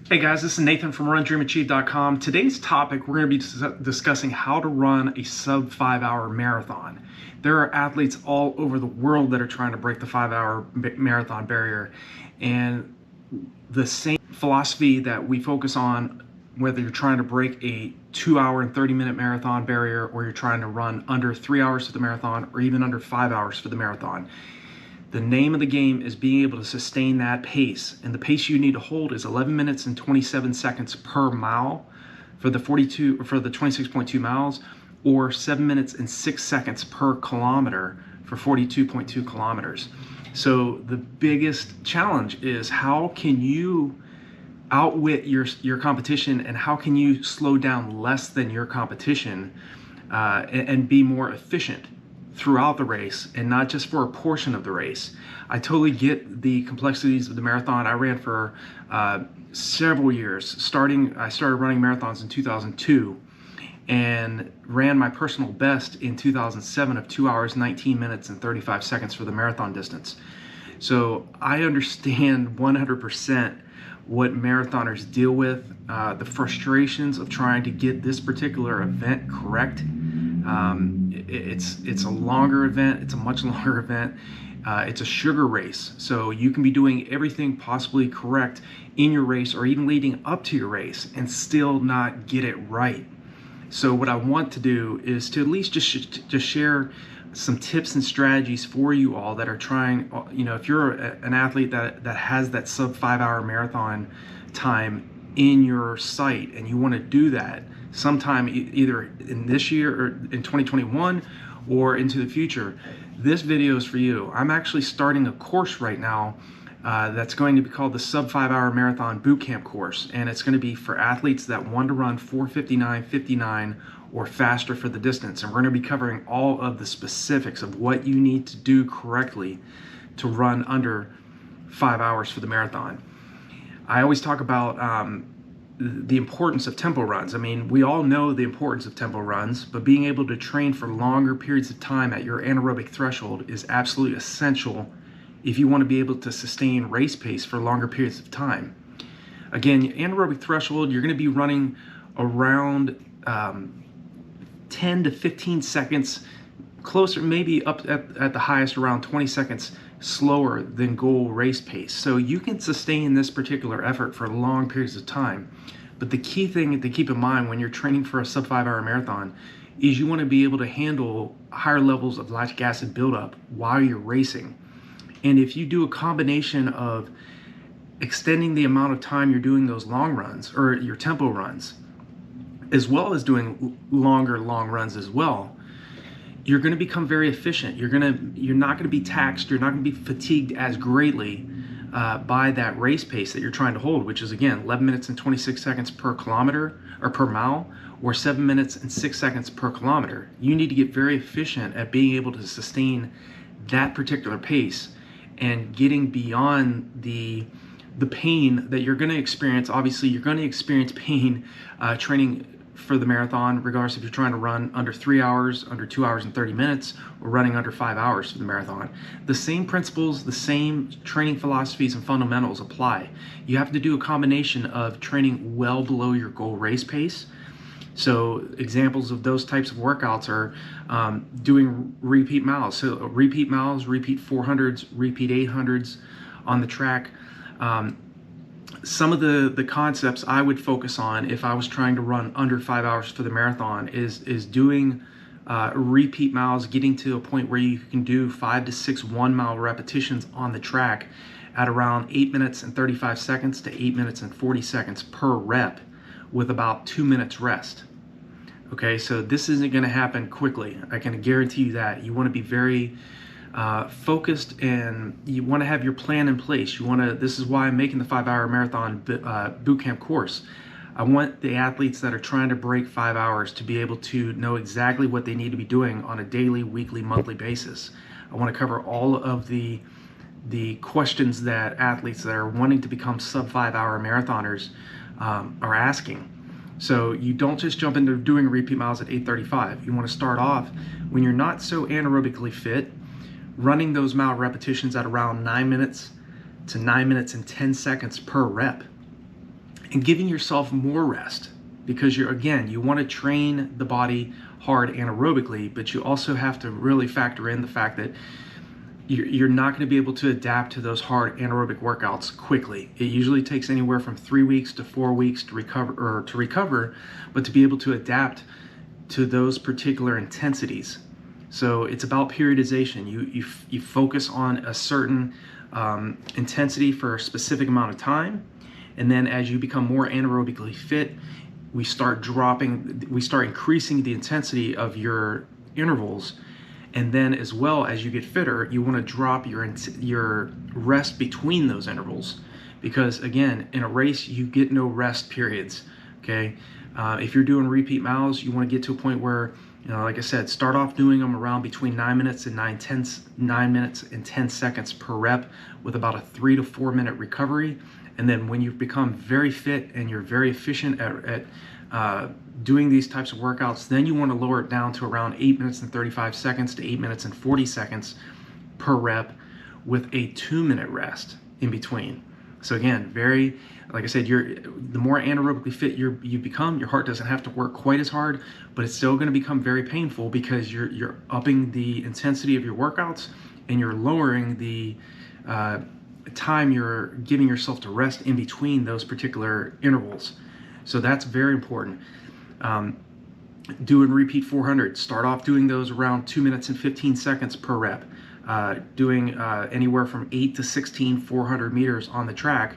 Hey guys, this is Nathan from RunDreamAchieve.com. Today's topic, we're going to be discussing how to run a sub 5-hour marathon. There are athletes all over the world that are trying to break the 5-hour marathon barrier, and the same philosophy that we focus on, whether you're trying to break a 2-hour and 30-minute marathon barrier, or you're trying to run under 3 hours for the marathon, or even under 5 hours for the marathon. The name of the game is being able to sustain that pace, and the pace you need to hold is 11 minutes and 27 seconds per mile for the 26.2 miles, or 7 minutes and 6 seconds per kilometer for 42.2 kilometers. So the biggest challenge is, how can you outwit your competition, and how can you slow down less than your competition and be more efficient throughout the race, and not just for a portion of the race. I totally get the complexities of the marathon. I ran for several years. I started running marathons in 2002 and ran my personal best in 2007 of 2 hours, 19 minutes and 35 seconds for the marathon distance. So I understand 100% what marathoners deal with, the frustrations of trying to get this particular event correct. It's a longer event. It's a much longer event. It's a sugar race, so you can be doing everything possibly correct in your race, or even leading up to your race, and still not get it right. So what I want to do is to at least just share some tips and strategies for you all that are trying, if you're an athlete that has that sub 5-hour marathon time in your sight, and you want to do that sometime either in this year or in 2021 or into the future, this video is for you. I'm actually starting a course right now that's going to be called the sub 5-hour marathon bootcamp course, and it's going to be for athletes that want to run 4:59:59 or faster for the distance. And we're going to be covering all of the specifics of what you need to do correctly to run under 5 hours for the marathon. I always talk about the importance of tempo runs. I mean, we all know the importance of tempo runs, but being able to train for longer periods of time at your anaerobic threshold is absolutely essential if you want to be able to sustain race pace for longer periods of time. Again, anaerobic threshold, you're going to be running around 10 to 15 seconds, closer, maybe up at the highest around 20 seconds slower than goal race pace. So you can sustain this particular effort for long periods of time. But the key thing to keep in mind when you're training for a sub 5-hour marathon is you want to be able to handle higher levels of lactic acid buildup while you're racing. And if you do a combination of extending the amount of time you're doing those long runs, or your tempo runs, as well as doing longer long runs as well, you're going to become very efficient. You're not going to be taxed. You're not going to be fatigued as greatly by that race pace that you're trying to hold, which is, again, 11 minutes and 26 seconds per kilometer or per mile, or 7 minutes and 6 seconds per kilometer. You need to get very efficient at being able to sustain that particular pace and getting beyond the pain that you're going to experience. Obviously, you're going to experience pain training for the marathon, regardless if you're trying to run under 3 hours, under 2 hours and 30 minutes, or running under 5 hours for the marathon. The same principles, the same training philosophies and fundamentals apply. You have to do a combination of training well below your goal race pace. So examples of those types of workouts are doing repeat miles. So repeat miles, repeat 400s, repeat 800s on the track. Some of the concepts I would focus on if I was trying to run under 5 hours for the marathon is doing repeat miles, getting to a point where you can do 5 to 6 1-mile repetitions on the track at around 8 minutes and 35 seconds to 8 minutes and 40 seconds per rep, with about 2 minutes rest. Okay, so this isn't going to happen quickly. I can guarantee you that. You want to be very focused, and you want to have your plan in place. This is why I'm making the 5-hour marathon bootcamp course. I want the athletes that are trying to break 5 hours to be able to know exactly what they need to be doing on a daily, weekly, monthly basis. I want to cover all of the questions that athletes that are wanting to become sub 5-hour marathoners are asking. So you don't just jump into doing repeat miles at 8:35. You want to start off when you're not so anaerobically fit, running those mile repetitions at around 9 minutes to 9 minutes and 10 seconds per rep. and giving yourself more rest, because you want to train the body hard anaerobically, but you also have to really factor in the fact that you're not going to be able to adapt to those hard anaerobic workouts quickly. It usually takes anywhere from 3 weeks to 4 weeks to recover, but to be able to adapt to those particular intensities. So it's about periodization. You focus on a certain intensity for a specific amount of time, and then as you become more anaerobically fit, we start increasing the intensity of your intervals. And then as well as you get fitter, you want to drop your rest between those intervals, because again, in a race you get no rest periods. Okay, if you're doing repeat miles, you want to get to a point where, like I said, start off doing them around between 9 minutes and 9 minutes and 10 seconds per rep, with about a 3 to 4 minute recovery. And then when you've become very fit and you're very efficient at doing these types of workouts, then you want to lower it down to around 8 minutes and 35 seconds to 8 minutes and 40 seconds per rep, with a 2 minute rest in between. So again, like I said, the more anaerobically fit you become, your heart doesn't have to work quite as hard, but it's still going to become very painful, because you're upping the intensity of your workouts and you're lowering the time you're giving yourself to rest in between those particular intervals. So that's very important. Doing repeat 400, start off doing those around 2 minutes and 15 seconds per rep. Doing anywhere from 8 to 16 400 meters on the track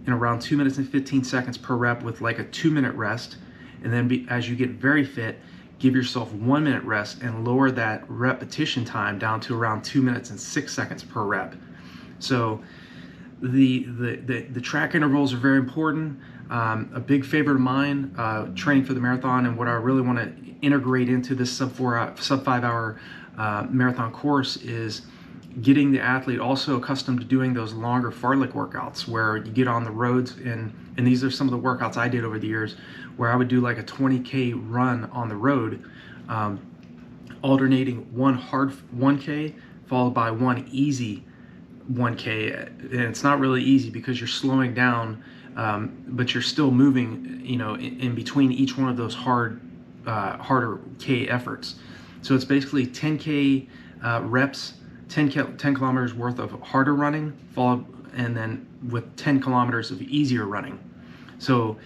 in around 2 minutes and 15 seconds per rep, with like a 2 minute rest. And then as you get very fit, give yourself 1 minute rest and lower that repetition time down to around 2 minutes and 6 seconds per rep. So the track intervals are very important. A big favorite of mine, training for the marathon, and what I really want to integrate into this sub 5 hour marathon course, is getting the athlete also accustomed to doing those longer fartlek workouts, where you get on the roads, and these are some of the workouts I did over the years, where I would do like a 20K run on the road, alternating one hard 1K followed by one easy 1K. And it's not really easy because you're slowing down, but you're still moving, in between each one of those harder K efforts. So it's basically 10K reps, 10 kilometers worth of harder running, followed, and then with 10 kilometers of easier running. So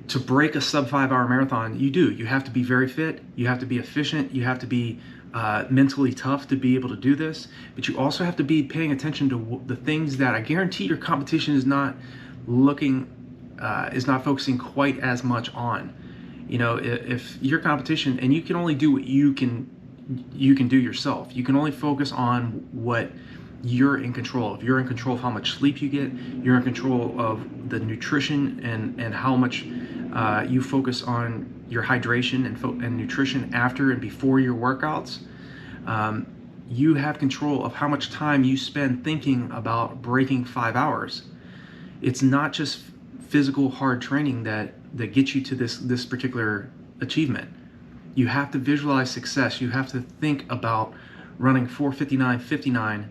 to break a sub 5 hour marathon, you have to be very fit, you have to be efficient, you have to be mentally tough to be able to do this, but you also have to be paying attention to the things that I guarantee your competition is not focusing quite as much on. If your competition, and you can only do what you can do yourself, you can only focus on what you're in control of. You're in control of how much sleep you get, you're in control of the nutrition and how much you focus on your hydration and nutrition after and before your workouts. You have control of how much time you spend thinking about breaking 5 hours. It's not just physical hard training that gets you to this particular achievement. You have to visualize success. You have to think about running 4:59:59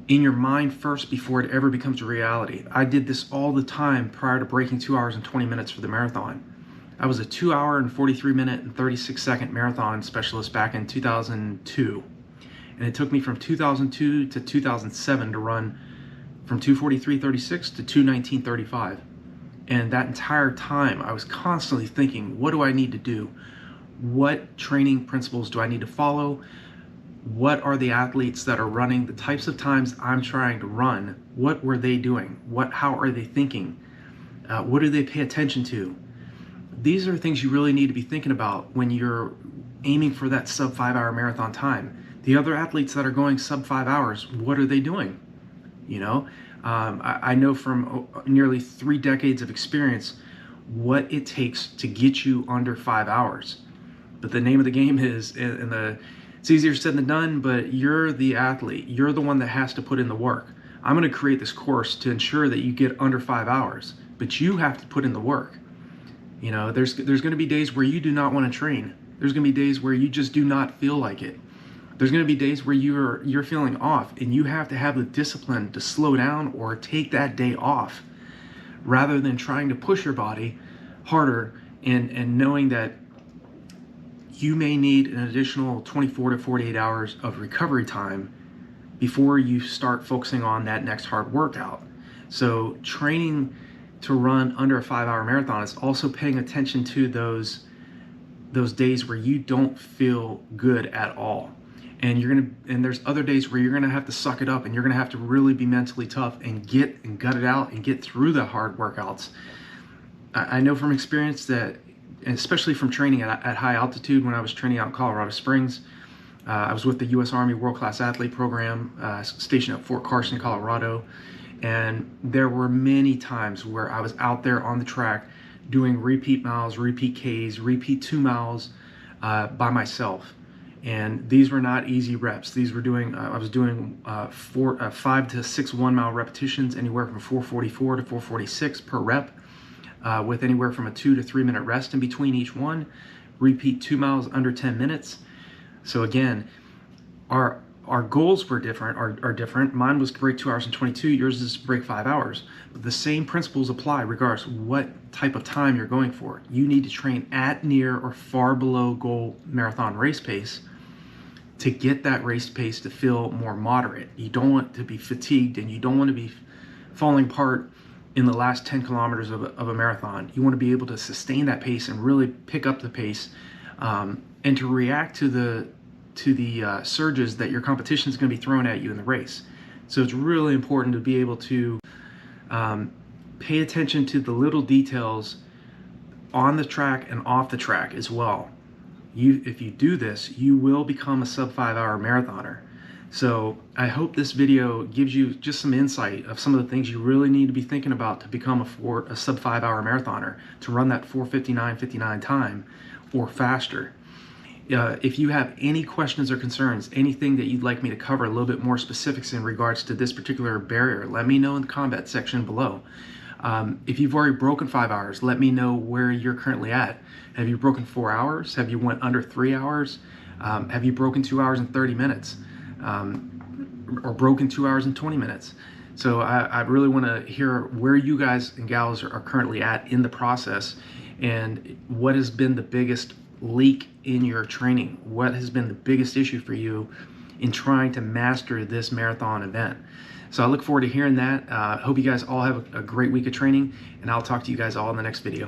in your mind first before it ever becomes a reality. I did this all the time prior to breaking 2 hours and 20 minutes for the marathon. I was a 2 hour and 43 minute and 36 second marathon specialist back in 2002. And it took me from 2002 to 2007 to run from 2:43:36 to 2:19:35. And that entire time I was constantly thinking, what do I need to do? What training principles do I need to follow? What are the athletes that are running the types of times I'm trying to run? What were they doing? How are they thinking? What do they pay attention to? These are things you really need to be thinking about when you're aiming for that sub 5 hour marathon time. The other athletes that are going sub 5 hours, what are they doing? I know from nearly 3 decades of experience what it takes to get you under 5 hours. But the name of the game is, it's easier said than done, but you're the athlete. You're the one that has to put in the work. I'm going to create this course to ensure that you get under 5 hours, but you have to put in the work. There's going to be days where you do not want to train. There's going to be days where you just do not feel like it. There's going to be days where you're feeling off, and you have to have the discipline to slow down or take that day off, rather than trying to push your body harder and knowing that you may need an additional 24 to 48 hours of recovery time before you start focusing on that next hard workout. So training to run under a 5-hour marathon is also paying attention to those days where you don't feel good at all. And there's other days where you're gonna have to suck it up, and you're gonna have to really be mentally tough and gut it out and get through the hard workouts. I know from experience that, especially from training at high altitude, when I was training out in Colorado Springs, I was with the U.S. Army World Class Athlete Program, stationed at Fort Carson, Colorado. And there were many times where I was out there on the track doing repeat miles, repeat Ks, repeat 2 miles by myself. And these were not easy reps. These were I was doing 5 to 6 1-mile repetitions, anywhere from 444 to 446 per rep, with anywhere from a 2 to 3 minute rest in between each one. Repeat 2 miles under 10 minutes. So again, our goals were different, are different. Mine was to break 2 hours and 22, yours is to break 5 hours. But the same principles apply regardless of what type of time you're going for. You need to train at, near, or far below goal marathon race pace to get that race pace to feel more moderate. You don't want to be fatigued, and you don't want to be falling apart in the last 10 kilometers of a marathon. You want to be able to sustain that pace and really pick up the pace, and to react to the surges that your competition is going to be throwing at you in the race. So it's really important to be able to pay attention to the little details on the track and off the track as well. If you do this, you will become a sub 5-hour marathoner. So I hope this video gives you just some insight of some of the things you really need to be thinking about to become a sub 5-hour marathoner, to run that 4:59:59 time or faster. If you have any questions or concerns, anything that you'd like me to cover, a little bit more specifics in regards to this particular barrier, let me know in the comment section below. If you've already broken 5 hours, let me know where you're currently at. Have you broken 4 hours? Have you went under 3 hours? Have you broken 2 hours and 30 minutes? Or broken 2 hours and 20 minutes? So I really want to hear where you guys and gals are currently at in the process, and what has been the biggest leak in your training. What has been the biggest issue for you in trying to master this marathon event? So I look forward to hearing that. Hope you guys all have a great week of training, and I'll talk to you guys all in the next video.